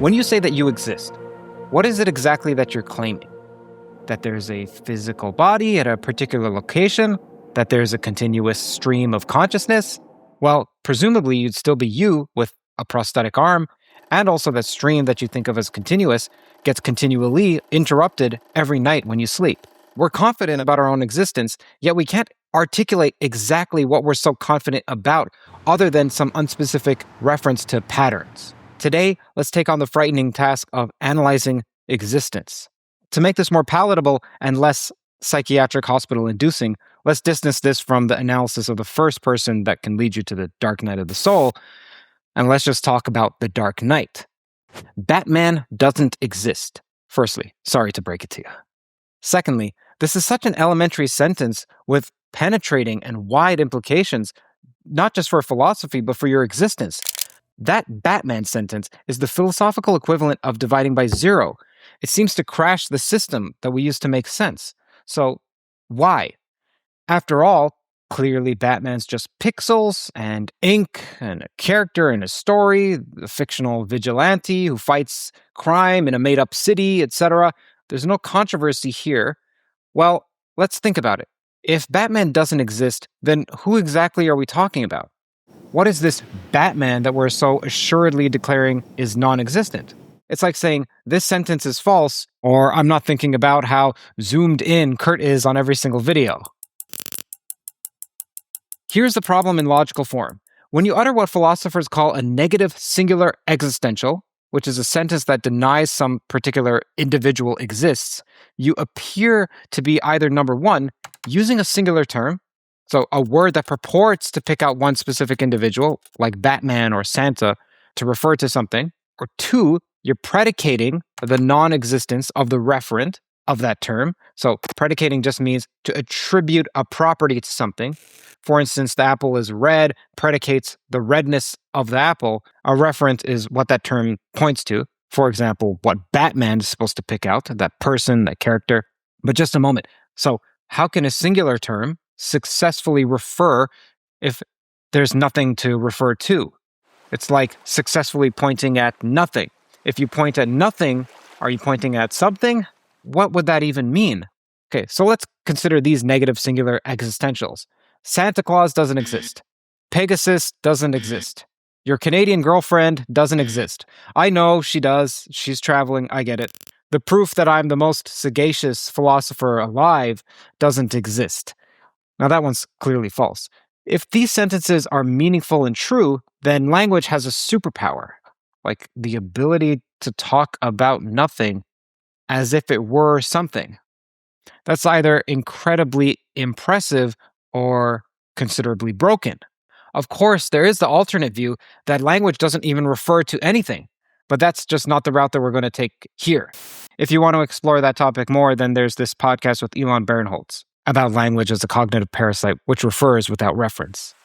When you say that you exist, what is it exactly that you're claiming? That there's a physical body at a particular location? That there's a continuous stream of consciousness? Well, presumably you'd still be you with a prosthetic arm, and also that stream that you think of as continuous gets continually interrupted every night when you sleep. We're confident about our own existence, yet we can't articulate exactly what we're so confident about other than some unspecific reference to patterns. Today, let's take on the frightening task of analyzing existence. To make this more palatable and less psychiatric hospital-inducing, let's distance this from the analysis of the first person that can lead you to the dark night of the soul, and let's just talk about the Dark Knight. Batman doesn't exist. Firstly, sorry to break it to you. Secondly, this is such an elementary sentence with penetrating and wide implications, not just for philosophy, but for your existence. That Batman sentence is the philosophical equivalent of dividing by zero. It seems to crash the system that we use to make sense. So, why? After all, clearly Batman's just pixels and ink and a character in a story, a fictional vigilante who fights crime in a made-up city, etc. There's no controversy here. Well, let's think about it. If Batman doesn't exist, then who exactly are we talking about? What is this Batman that we're so assuredly declaring is non-existent? It's like saying, this sentence is false, or I'm not thinking about how zoomed in Curt is on every single video. Here's the problem in logical form. When you utter what philosophers call a negative singular existential, which is a sentence that denies some particular individual exists, you appear to be either, number one, using a singular term, so a word that purports to pick out one specific individual, like Batman or Santa, to refer to something, or two, you're predicating the non-existence of the referent of that term. So predicating just means to attribute a property to something. For instance, the apple is red, predicates the redness of the apple. A referent is what that term points to. For example, what Batman is supposed to pick out, that person, that character. But just a moment. So how can a singular term successfully refer if there's nothing to refer to? It's like successfully pointing at nothing. If you point at nothing, are you pointing at something? What would that even mean? Okay, so let's consider these negative singular existentials. Santa Claus doesn't exist. Pegasus doesn't exist. Your Canadian girlfriend doesn't exist. I know she does. She's traveling. I get it. The proof that I'm the most sagacious philosopher alive doesn't exist. Now that one's clearly false. If these sentences are meaningful and true, then language has a superpower, like the ability to talk about nothing as if it were something. That's either incredibly impressive or considerably broken. Of course, there is the alternate view that language doesn't even refer to anything, but that's just not the route that we're going to take here. If you want to explore that topic more, then there's this podcast with Elon Barinholtz about language as a cognitive parasite, which refers without reference.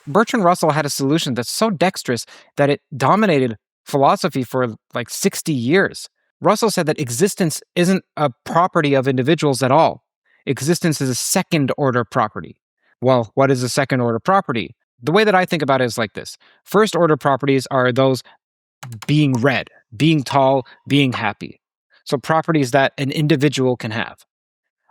Bertrand Russell had a solution that's so dexterous that it dominated philosophy for like 60 years. Russell said that existence isn't a property of individuals at all. Existence is a second-order property. Well, what is a second-order property? The way that I think about it is like this. First-order properties are those being read, being tall, being happy. So properties that an individual can have.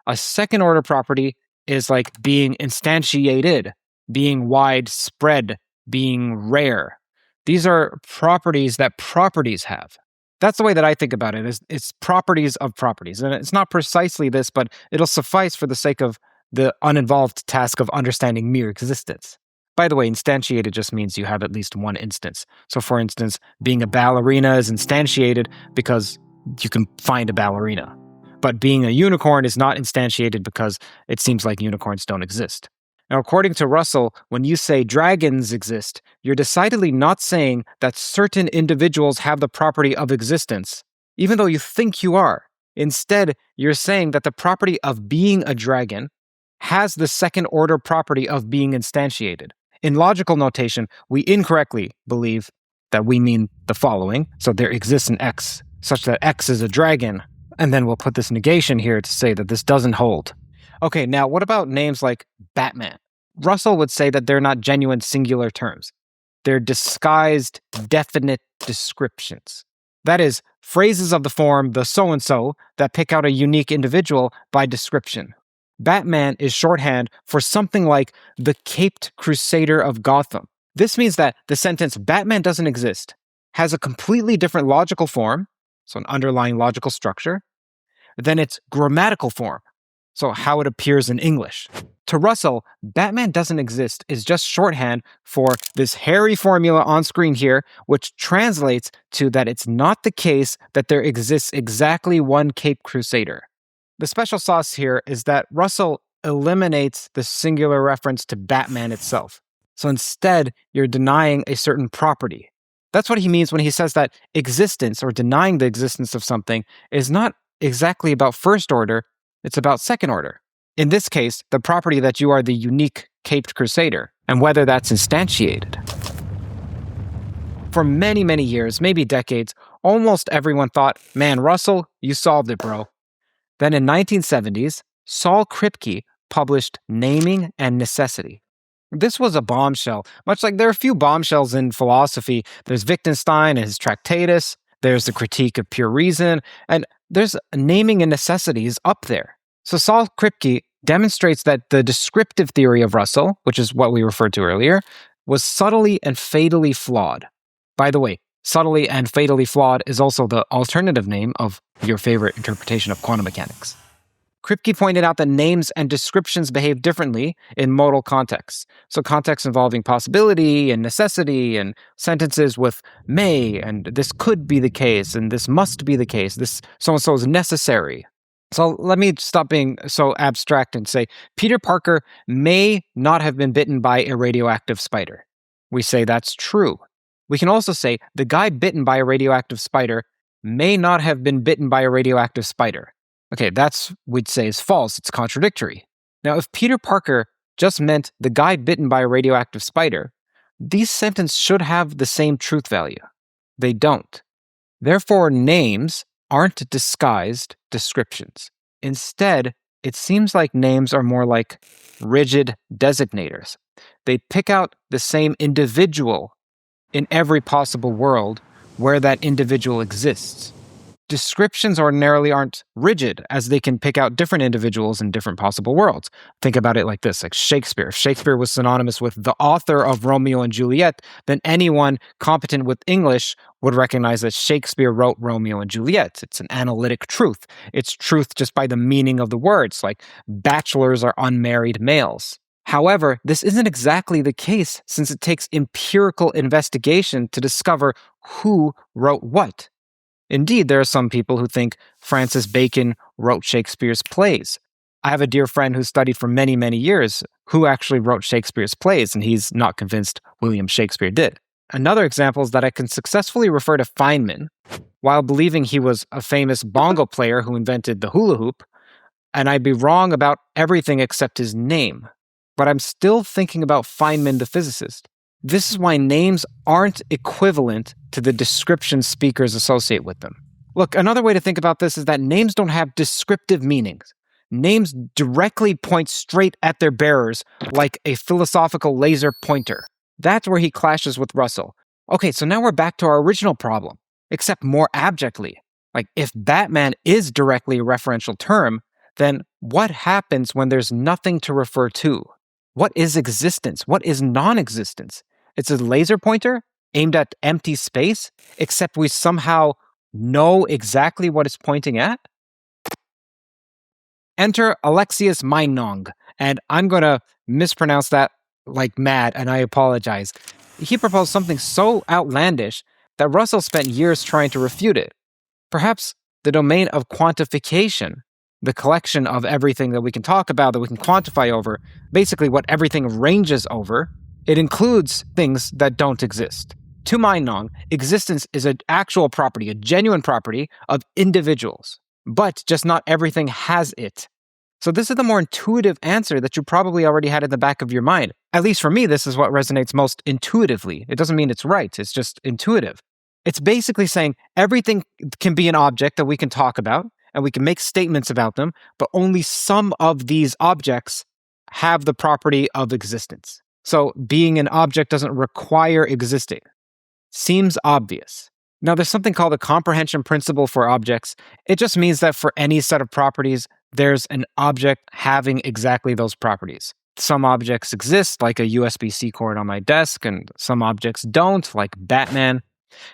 A second-order property is like being instantiated, being widespread, being rare. These are properties that properties have. That's the way that I think about it. It's properties of properties. And it's not precisely this, but it'll suffice for the sake of the uninvolved task of understanding mere existence. By the way, instantiated just means you have at least one instance. So for instance, being a ballerina is instantiated because you can find a ballerina. But being a unicorn is not instantiated because it seems like unicorns don't exist. Now, according to Russell, when you say dragons exist, you're decidedly not saying that certain individuals have the property of existence, even though you think you are. Instead, you're saying that the property of being a dragon has the second-order property of being instantiated. In logical notation, we incorrectly believe that we mean the following. So there exists an X, such that X is a dragon. And then we'll put this negation here to say that this doesn't hold. Okay, now what about names like Batman? Russell would say that they're not genuine singular terms. they're disguised definite descriptions. That is, phrases of the form the so-and-so that pick out a unique individual by description. Batman is shorthand for something like the caped crusader of Gotham. This means that the sentence Batman doesn't exist has a completely different logical form, so an underlying logical structure, than its grammatical form, so how it appears in English. To Russell, Batman doesn't exist is just shorthand for this hairy formula on screen here, which translates to that it's not the case that there exists exactly one Caped Crusader. The special sauce here is that Russell eliminates the singular reference to Batman itself. So instead, you're denying a certain property. That's what he means when he says that existence, or denying the existence of something, is not exactly about first order, it's about second order. In this case, the property that you are the unique Caped Crusader, and whether that's instantiated. For many, many years, maybe decades, almost everyone thought, man, Russell, you solved it, bro. Then in 1970s, Saul Kripke published Naming and Necessity. This was a bombshell, much like there are a few bombshells in philosophy. There's Wittgenstein and his Tractatus, there's the Critique of Pure Reason, and there's Naming and Necessity is up there. So Saul Kripke demonstrates that the descriptive theory of Russell, which is what we referred to earlier, was subtly and fatally flawed. By the way, subtly and fatally flawed is also the alternative name of your favorite interpretation of quantum mechanics. Kripke pointed out that names and descriptions behave differently in modal contexts. So contexts involving possibility and necessity and sentences with may and this could be the case and this must be the case, this so-and-so is necessary. So let me stop being so abstract and say Peter Parker may not have been bitten by a radioactive spider. We say that's true. We can also say the guy bitten by a radioactive spider may not have been bitten by a radioactive spider. Okay, that's, we'd say, is false. It's contradictory. Now, if Peter Parker just meant the guy bitten by a radioactive spider, these sentences should have the same truth value. They don't. Therefore, names aren't disguised descriptions. Instead, it seems like names are more like rigid designators. They pick out the same individual in every possible world where that individual exists. Descriptions ordinarily aren't rigid, as they can pick out different individuals in different possible worlds. Think about it like this, like Shakespeare. If Shakespeare was synonymous with the author of Romeo and Juliet, then anyone competent with English would recognize that Shakespeare wrote Romeo and Juliet. It's an analytic truth. It's truth just by the meaning of the words, like bachelors are unmarried males. However, this isn't exactly the case since it takes empirical investigation to discover who wrote what. Indeed, there are some people who think Francis Bacon wrote Shakespeare's plays. I have a dear friend who studied for many, many years who actually wrote Shakespeare's plays, and he's not convinced William Shakespeare did. Another example is that I can successfully refer to Feynman while believing he was a famous bongo player who invented the hula hoop, and I'd be wrong about everything except his name. But I'm still thinking about Feynman the physicist. This is why names aren't equivalent to the description speakers associate with them. Look, another way to think about this is that names don't have descriptive meanings. Names directly point straight at their bearers like a philosophical laser pointer. That's where he clashes with Russell. Okay, so now we're back to our original problem, except more abjectly. Like, if Batman is directly a referential term, then what happens when there's nothing to refer to? What is existence? What is non-existence? It's a laser pointer aimed at empty space, except we somehow know exactly what it's pointing at? Enter Alexius Meinong, and I'm going to mispronounce that like mad, and I apologize. He proposed something so outlandish that Russell spent years trying to refute it. Perhaps the domain of quantification, the collection of everything that we can talk about, that we can quantify over, basically what everything ranges over, it includes things that don't exist. To Meinong, existence is an actual property, a genuine property of individuals, but just not everything has it. So this is the more intuitive answer that you probably already had in the back of your mind. At least for me, this is what resonates most intuitively. It doesn't mean it's right, it's just intuitive. It's basically saying everything can be an object that we can talk about, and we can make statements about them, but only some of these objects have the property of existence. So being an object doesn't require existing. Seems obvious. Now, there's something called the comprehension principle for objects. It just means that for any set of properties, there's an object having exactly those properties. Some objects exist, like a USB-C cord on my desk, and some objects don't, like Batman.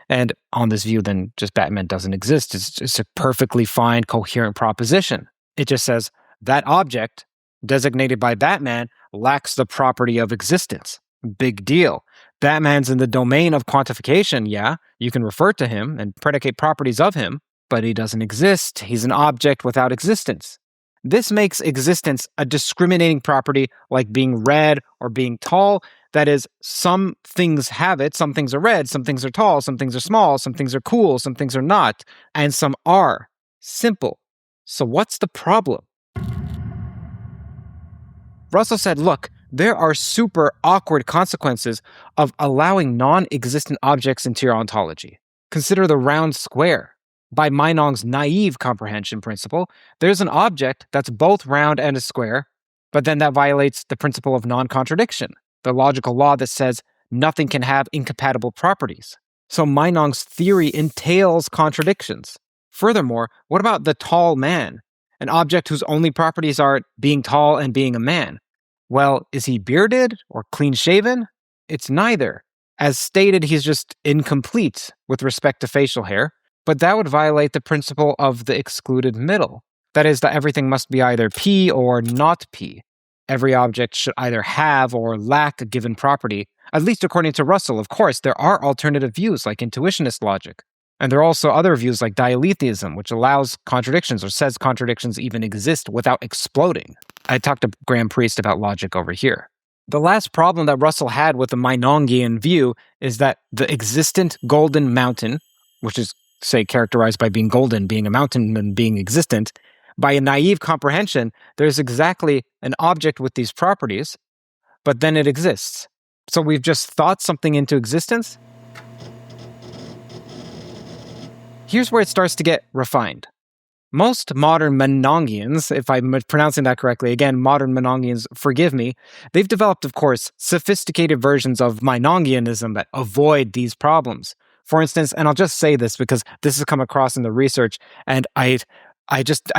And on this view, then just Batman doesn't exist. It's just a perfectly fine, coherent proposition. It just says that object, designated by Batman, lacks the property of existence. Big deal. Batman's in the domain of quantification, yeah. You can refer to him and predicate properties of him, but he doesn't exist. He's an object without existence. This makes existence a discriminating property like being red or being tall. That is, some things have it, some things are red, some things are tall, some things are small, some things are cool, some things are not, and some are. Simple. So what's the problem? Russell said, look, there are super awkward consequences of allowing non-existent objects into your ontology. Consider the round square. By Meinong's naive comprehension principle, there's an object that's both round and a square, but then that violates the principle of non-contradiction, the logical law that says nothing can have incompatible properties. So Meinong's theory entails contradictions. Furthermore, what about the tall man, an object whose only properties are being tall and being a man? Well, is he bearded or clean-shaven? It's neither. As stated, he's just incomplete with respect to facial hair, but that would violate the principle of the excluded middle. That is, that everything must be either P or not P. Every object should either have or lack a given property, at least according to Russell. Of course, there are alternative views like intuitionist logic. And there are also other views like dialetheism, which allows contradictions or says contradictions even exist without exploding. I talked to Graham Priest about logic over here. The last problem that Russell had with the Meinongian view is that the existent golden mountain, which is, say, characterized by being golden, being a mountain, and being existent, by a naive comprehension, there's exactly an object with these properties, but then it exists. So we've just thought something into existence. Here's where it starts to get refined. Most modern Meinongians, if I'm pronouncing that correctly, again, modern Meinongians, forgive me, they've developed, of course, sophisticated versions of Meinongianism that avoid these problems. For instance, and I'll just say this because this has come across in the research, and I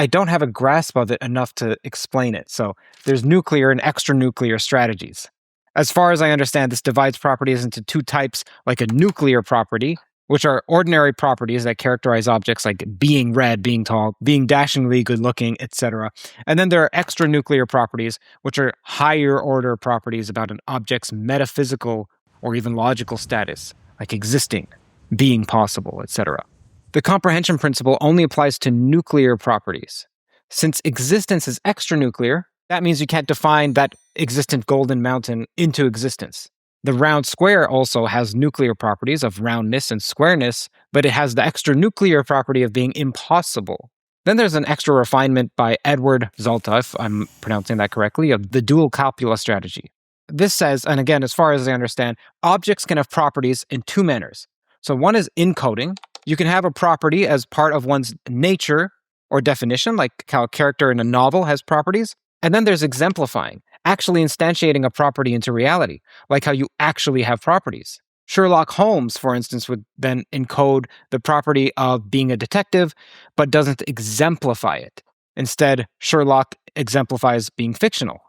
don't have a grasp of it enough to explain it. So there's nuclear and extra-nuclear strategies. As far as I understand, this divides properties into two types, like a nuclear property, which are ordinary properties that characterize objects like being red, being tall, being dashingly good-looking, etc. And then there are extra-nuclear properties, which are higher-order properties about an object's metaphysical or even logical status, like existing, being possible, etc. The comprehension principle only applies to nuclear properties. Since existence is extra-nuclear, that means you can't define that existent golden mountain into existence. The round square also has nuclear properties of roundness and squareness, but it has the extra nuclear property of being impossible. Then there's an extra refinement by Edward Zalta, if I'm pronouncing that correctly, of the dual copula strategy. This says, and again, as far as I understand, objects can have properties in two manners. So one is encoding. You can have a property as part of one's nature or definition, like how a character in a novel has properties. And then there's exemplifying, actually instantiating a property into reality, like how you actually have properties. Sherlock Holmes, for instance, would then encode the property of being a detective, but doesn't exemplify it. Instead, Sherlock exemplifies being fictional.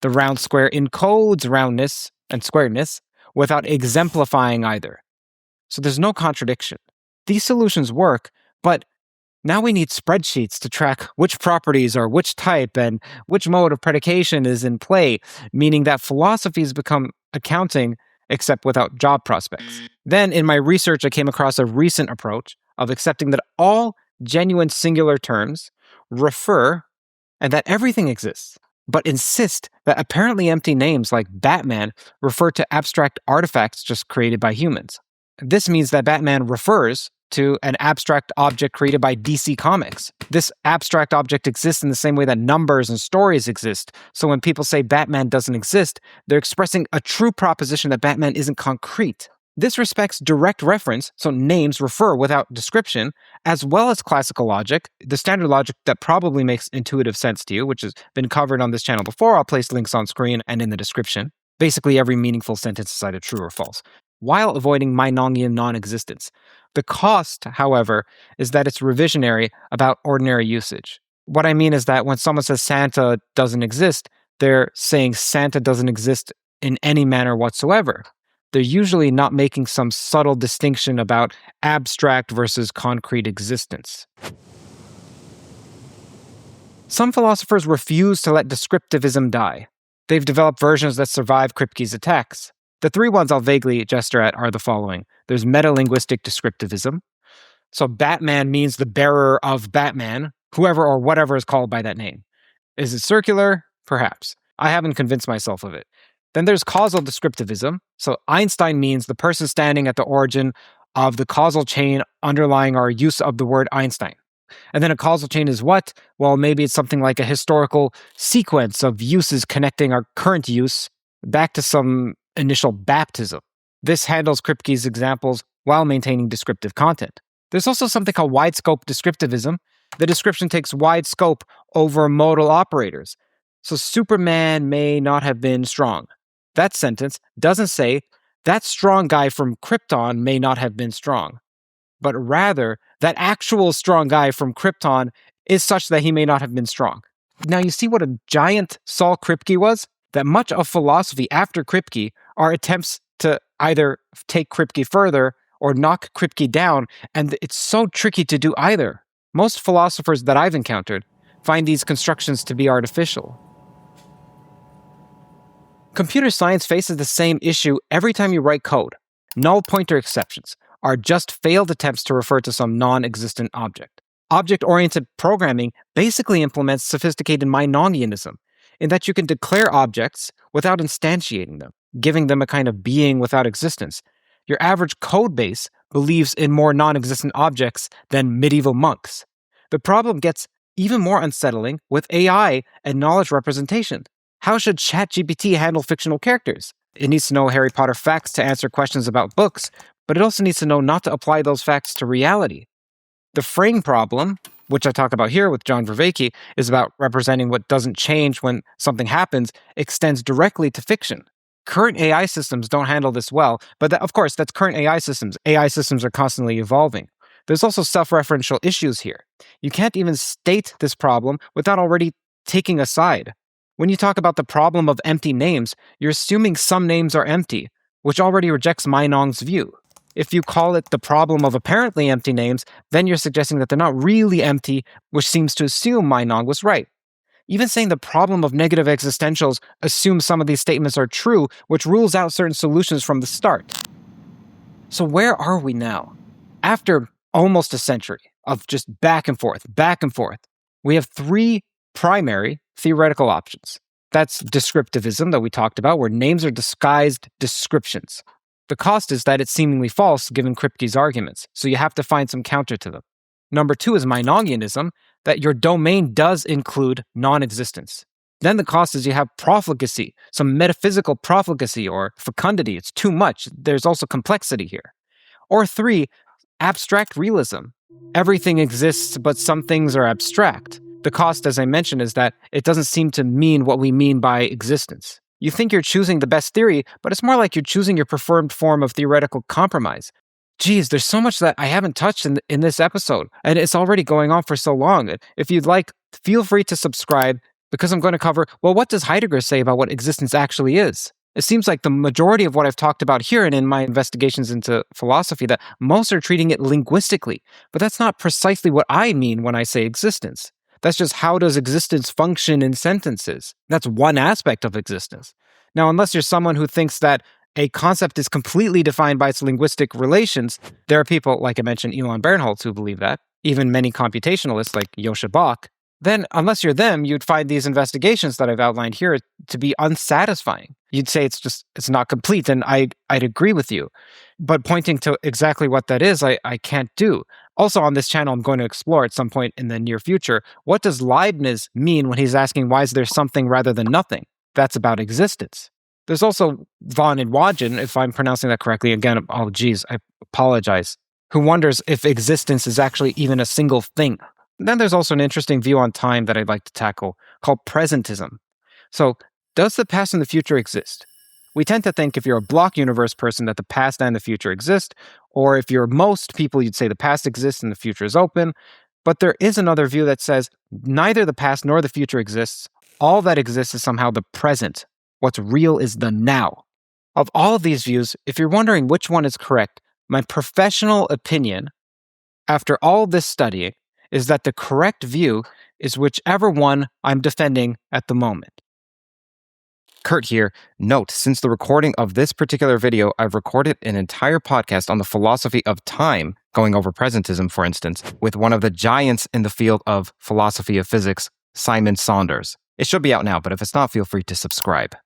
The round square encodes roundness and squareness without exemplifying either. So there's no contradiction. These solutions work, but now we need spreadsheets to track which properties are which type and which mode of predication is in play, meaning that philosophies become accounting except without job prospects. Then in my research, I came across a recent approach of accepting that all genuine singular terms refer and that everything exists, but insist that apparently empty names like Batman refer to abstract artifacts just created by humans. This means that Batman refers to an abstract object created by DC Comics. This abstract object exists in the same way that numbers and stories exist. So when people say Batman doesn't exist, they're expressing a true proposition that Batman isn't concrete. This respects direct reference, so names refer without description, as well as classical logic, the standard logic that probably makes intuitive sense to you, which has been covered on this channel before. I'll place links on screen and in the description. Basically, every meaningful sentence is either true or false, while avoiding Meinongian non-existence. The cost, however, is that it's revisionary about ordinary usage. What I mean is that when someone says Santa doesn't exist, they're saying Santa doesn't exist in any manner whatsoever. They're usually not making some subtle distinction about abstract versus concrete existence. Some philosophers refuse to let descriptivism die. They've developed versions that survive Kripke's attacks. The three ones I'll vaguely gesture at are the following. There's metalinguistic descriptivism. So Batman means the bearer of Batman, whoever or whatever is called by that name. Is it circular? Perhaps. I haven't convinced myself of it. Then there's causal descriptivism. So Einstein means the person standing at the origin of the causal chain underlying our use of the word Einstein. And then a causal chain is what? Well, maybe it's something like a historical sequence of uses connecting our current use back to some initial baptism. This handles Kripke's examples while maintaining descriptive content. There's also something called wide scope descriptivism. The description takes wide scope over modal operators. So Superman may not have been strong. That sentence doesn't say that strong guy from Krypton may not have been strong, but rather that actual strong guy from Krypton is such that he may not have been strong. Now you see what a giant Saul Kripke was? That much of philosophy after Kripke are attempts to either take Kripke further or knock Kripke down, and it's so tricky to do either. Most philosophers that I've encountered find these constructions to be artificial. Computer science faces the same issue every time you write code. Null pointer exceptions are just failed attempts to refer to some non-existent object. Object-oriented programming basically implements sophisticated Meinongianism, in that you can declare objects without instantiating them, giving them a kind of being without existence. Your average code base believes in more non-existent objects than medieval monks. The problem gets even more unsettling with AI and knowledge representation. How should ChatGPT handle fictional characters? It needs to know Harry Potter facts to answer questions about books, but it also needs to know not to apply those facts to reality. The frame problem, which I talk about here with John Vervaeke, is about representing what doesn't change when something happens, extends directly to fiction. Current AI systems don't handle this well, but of course, that's current AI systems. AI systems are constantly evolving. There's also self-referential issues here. You can't even state this problem without already taking a side. When you talk about the problem of empty names, you're assuming some names are empty, which already rejects Meinong's view. If you call it the problem of apparently empty names, then you're suggesting that they're not really empty, which seems to assume Meinong was right. Even saying the problem of negative existentials assumes some of these statements are true, which rules out certain solutions from the start. So where are we now? After almost a century of just back and forth, we have three primary theoretical options. That's descriptivism that we talked about, where names are disguised descriptions. The cost is that it's seemingly false given Kripke's arguments, so you have to find some counter to them. Number two is Meinongianism, that your domain does include non-existence. Then the cost is you have profligacy, some metaphysical profligacy or fecundity. It's too much. There's also complexity here. Or three, abstract realism. Everything exists, but some things are abstract. The cost, as I mentioned, is that it doesn't seem to mean what we mean by existence. You think you're choosing the best theory, but it's more like you're choosing your preferred form of theoretical compromise. Geez, there's so much that I haven't touched in this episode, and it's already going on for so long. If you'd like, feel free to subscribe, because I'm going to cover, well, what does Heidegger say about what existence actually is? It seems like the majority of what I've talked about here and in my investigations into philosophy, that most are treating it linguistically, but that's not precisely what I mean when I say existence. That's just how does existence function in sentences. That's one aspect of existence. Now, unless you're someone who thinks that a concept is completely defined by its linguistic relations, there are people, like I mentioned, Elon Bernholtz, who believe that, even many computationalists like Joscha Bach, then unless you're them, you'd find these investigations that I've outlined here to be unsatisfying. You'd say it's not complete, and I'd agree with you. But pointing to exactly what that is, I can't do. Also on this channel, I'm going to explore at some point in the near future, what does Leibniz mean when he's asking why is there something rather than nothing? That's about existence. There's also von Inwagen, if I'm pronouncing that correctly, again, oh geez, I apologize, who wonders if existence is actually even a single thing. Then there's also an interesting view on time that I'd like to tackle called Presentism. So, does the past and the future exist? We tend to think if you're a block universe person that the past and the future exist, or if you're most people, you'd say the past exists and the future is open. But there is another view that says neither the past nor the future exists. All that exists is somehow the present. What's real is the now. Of all of these views, if you're wondering which one is correct, my professional opinion, after all this studying, is that the correct view is whichever one I'm defending at the moment. Curt here. Note, since the recording of this particular video, I've recorded an entire podcast on the philosophy of time, going over Presentism, for instance, with one of the giants in the field of philosophy of physics, Simon Saunders. It should be out now, but if it's not, feel free to subscribe.